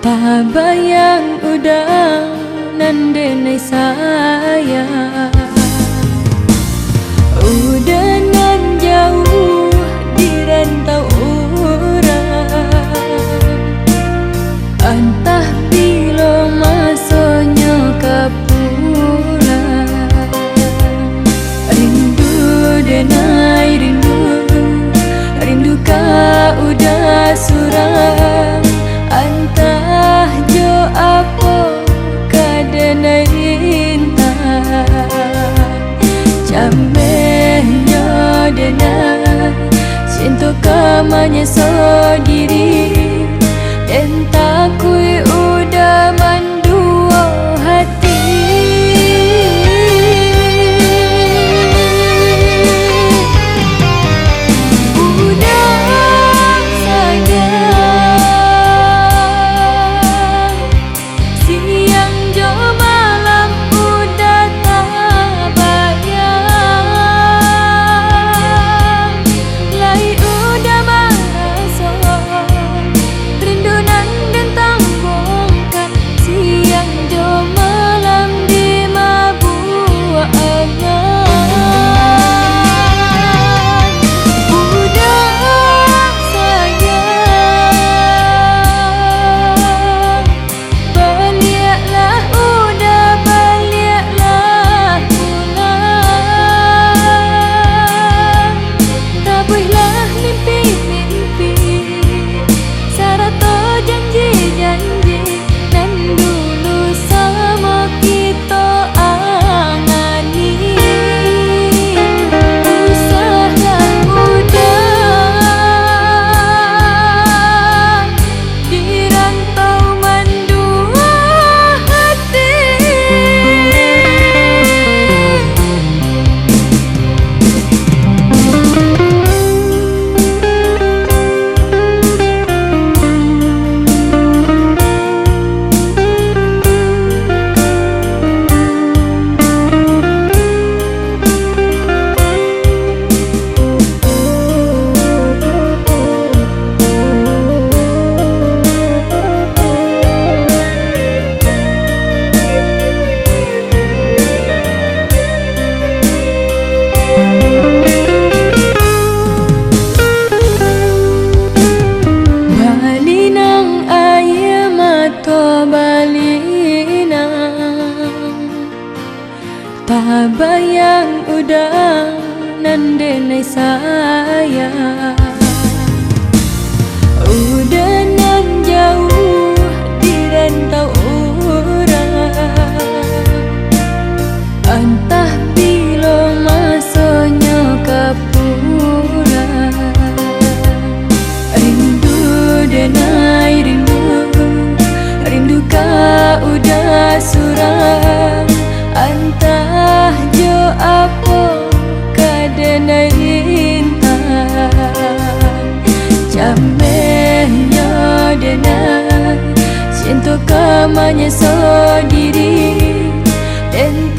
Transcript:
Tak bayang udah nandenai saya, udah nan jauh di rantau orang. Entah bila masanya ke pulang. Rindu denai rindu, rindu ka udah surang. Entah jo apa kadenai intan. Jamenya denai cinta kamanya sendiri. Entah kui udah mandua hati. Udah sayang, siang jo malam udah tak bayang. Lai udah merasa rindu nan dentang bongkar. Siang jo malam di mabuk angan. Udah sayang, baliaklah udah baliaklah pulang. Tabuhlah mimpi-mimpi, sarato janji-janji nan dulu sama kita angani. Usahlah udah di rantau mandua hati. Bali nang air mata bali nang, tak bayang udah nandenai saya, udah nan jauh di rantau orang. Entah bila masanya ke pulang. Rindu denai rindu, rindu ka udah surang. Entah jo apa kadenai intan. Jamenya denai cinta kamanya sendiri. Dan